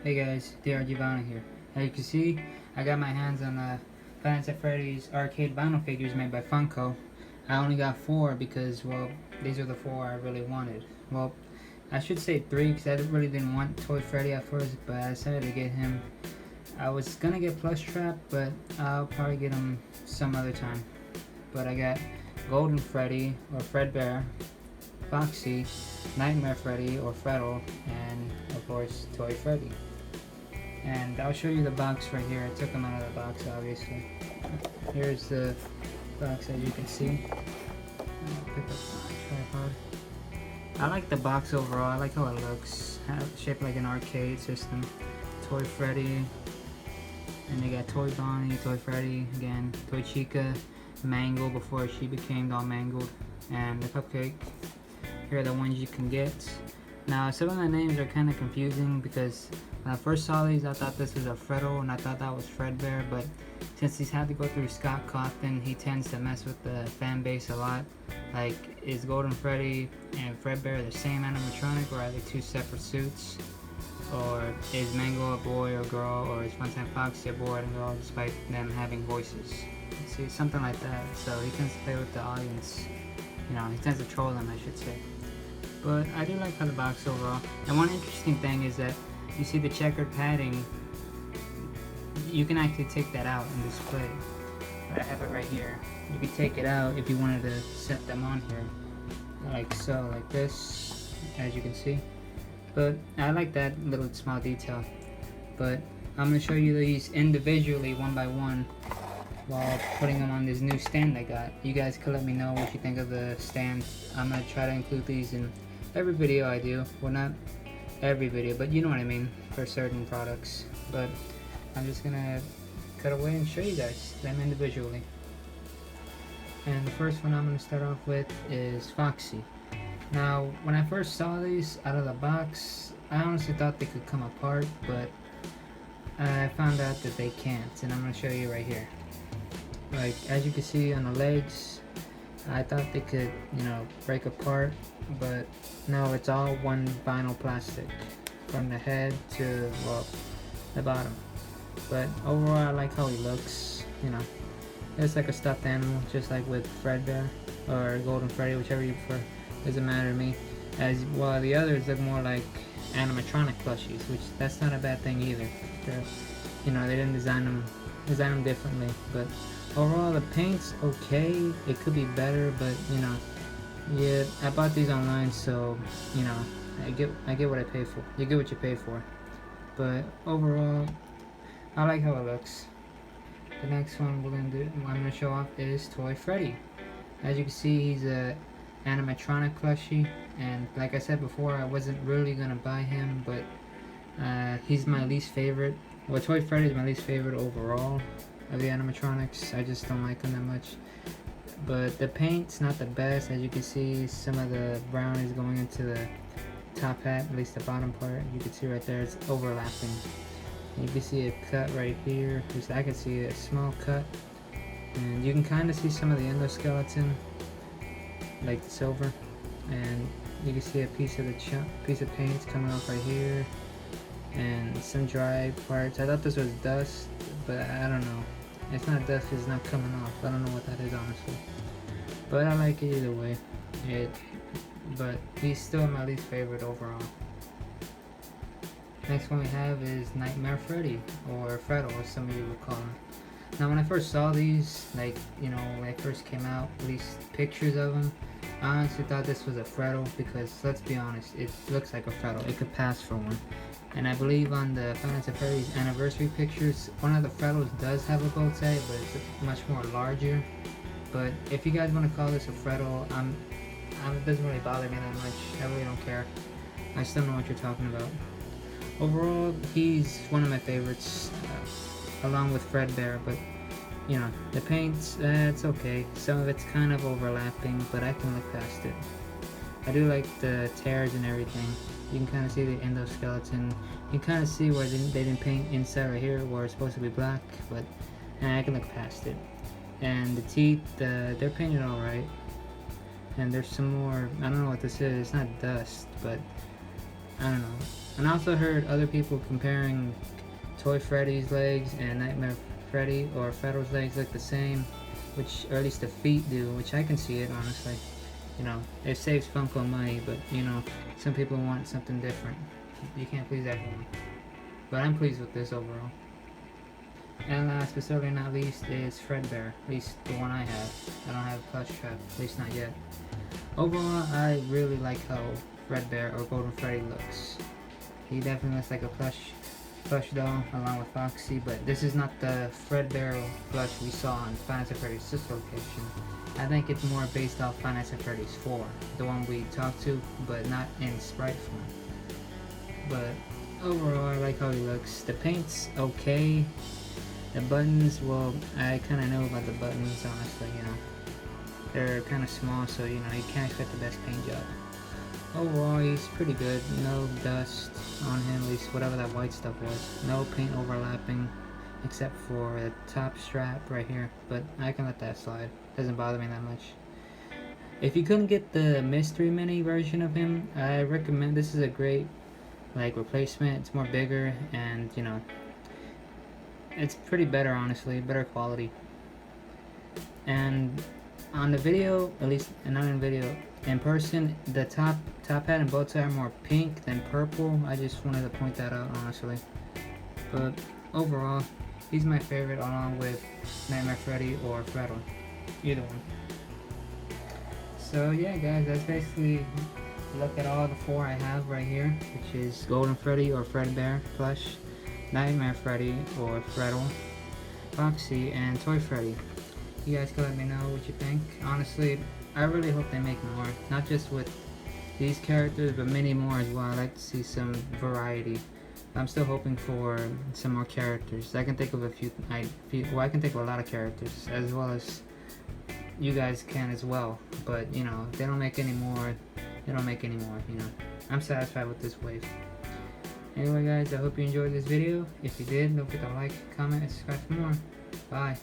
Hey guys, DRG Vinyl here. As you can see, I got my hands on FNAF Freddy's arcade vinyl figures made by Funko. I only got 4 because, well, these are the 4 I really wanted. Well, I should say 3 because I really didn't want Toy Freddy at first, but I decided to get him. I was gonna get Plush Trap, but I'll probably get him some other time. But I got Golden Freddy or Fredbear, Foxy, Nightmare Freddy or Freddie, and of course Toy Freddy. And I'll show you the box right here. I took them out of the box, obviously. Here's the box, as you can see. I'll pick up my tripod. I like the box overall. I like how it looks. Shaped like an arcade system. Toy Freddy. And they got Toy Bonnie, Toy Freddy, again, Toy Chica, Mangle before she became all mangled, and the cupcake. Here are the ones you can get. Now, some of the names are kind of confusing because when I first saw these, I thought this was a Freddie and I thought that was Fredbear, but since he's had to go through Scott Cawthon, he tends to mess with the fan base a lot. Like, is Golden Freddy and Fredbear the same animatronic, or are they 2 separate suits? Or is Mango a boy or girl, or is Funtime Foxy a boy and girl despite them having voices? See, something like that. So he tends to play with the audience. You know, he tends to troll them, I should say. But I do like how the box overall. And one interesting thing is that you see the checkered padding. You can actually take that out and display. I have it right here. You can take it out if you wanted to set them on here, like so, like this, as you can see. But I like that little small detail. But I'm gonna show you these individually, one by one, while putting them on this new stand I got. You guys can let me know what you think of the stand. I'm gonna try to include these in every video I do. Well, not every video, but you know what I mean, for certain products. But I'm just gonna cut away and show you guys them individually. And the first one I'm gonna start off with is Foxy. Now, when I first saw these out of the box, I honestly thought they could come apart, but I found out that they can't, and I'm gonna show you right here. Like, as you can see on the legs, I thought they could, you know, break apart, but no, it's all one vinyl plastic from the head to, well, the bottom. But overall, I like how he looks. You know, it's like a stuffed animal, just like with Fredbear or Golden Freddy, whichever you prefer. Doesn't matter to me. As well, the others look more like animatronic plushies, which that's not a bad thing either. You know, they didn't design them differently, but overall the paint's okay. It could be better, but you know, yeah, I bought these online, so you know, I get what I pay for. You get what you pay for. But overall, I like how it looks. The next one I'm gonna show off is Toy Freddy. As you can see, he's a animatronic plushie, and like I said before, I wasn't really gonna buy him, but he's my least favorite. Well, Toy Freddy is my least favorite overall of the animatronics. I just don't like him that much. But the paint's not the best. As you can see, some of the brown is going into the top hat, at least the bottom part. You can see right there, it's overlapping. You can see a cut right here. At least I can see a small cut. And you can kind of see some of the endoskeleton, like the silver. And you can see a piece of paint coming off right here. And some dry parts. I thought this was dust, but I don't know. It's not dust, it's not coming off. I don't know what that is, honestly. But I like it either way. But he's still my least favorite overall. Next one we have is Nightmare Freddy, or Freddie, as some of you would call him. Now, when I first saw these, like, you know, when they first came out, at least pictures of them, I honestly thought this was a Freddie because, let's be honest, it looks like a Freddie. It could pass for one. And I believe on the FNAF Freddy's anniversary pictures, one of the Freddies does have a bow tie, but it's much more larger. But if you guys want to call this a Freddie, it doesn't really bother me that much. I really don't care. I still know what you're talking about. Overall, he's one of my favorites, along with Fredbear, but you know, the paint's, it's okay. Some of it's kind of overlapping, but I can look past it. I do like the tears and everything. You can kind of see the endoskeleton. You can kind of see where they didn't paint inside right here, where it's supposed to be black, but I can look past it. And the teeth, they're painted alright. And there's some more, I don't know what this is, it's not dust, but I don't know. And I also heard other people comparing Toy Freddy's legs and Nightmare Freddy or Freddo's legs look the same, which, or at least the feet do, which I can see it honestly. You know, it saves Funko money, but you know, some people want something different. You can't please everyone. But I'm pleased with this overall. And last but certainly not least is Fredbear, at least the one I have. I don't have a plush trap, at least not yet. Overall, I really like how Fredbear or Golden Freddy looks. He definitely looks like a plush doll along with Foxy, but this is not the Fredbear plush we saw on Five Nights at Freddy's sister location. I think it's more based off Five Nights at Freddy's 4, the one we talked to, but not in sprite form. But overall, I like how he looks. The paint's okay. The buttons, well, I kind of know about the buttons, honestly, you know. They're kind of small, so, you know, you can't expect the best paint job. Overall, he's pretty good. No dust on him, at least whatever that white stuff was. No paint overlapping, except for the top strap right here. But I can let that slide. Doesn't bother me that much. If you couldn't get the Mystery Mini version of him, I recommend, this is a great, like, replacement. It's more bigger, and, you know, it's pretty better, honestly, better quality. And on the video, at least not in video, in person, the top hat and bow tie are more pink than purple. I just wanted to point that out, honestly. But overall, he's my favorite, along with Nightmare Freddy or Freddie, either one. So yeah, guys, that's basically look at all the 4 I have right here, which is Golden Freddy or Fredbear plush, Nightmare Freddy or Freddie, Foxy, and Toy Freddy. You guys can let me know what you think. Honestly, I really hope they make more, not just with these characters, but many more as well. I'd like to see some variety. I'm still hoping for some more characters. I can think of a few, I can think of a lot of characters, as well as you guys can as well. But, you know, if they don't make any more, they don't make any more, you know. I'm satisfied with this wave. Anyway, guys, I hope you enjoyed this video. If you did, don't forget to like, comment, and subscribe for more. Bye.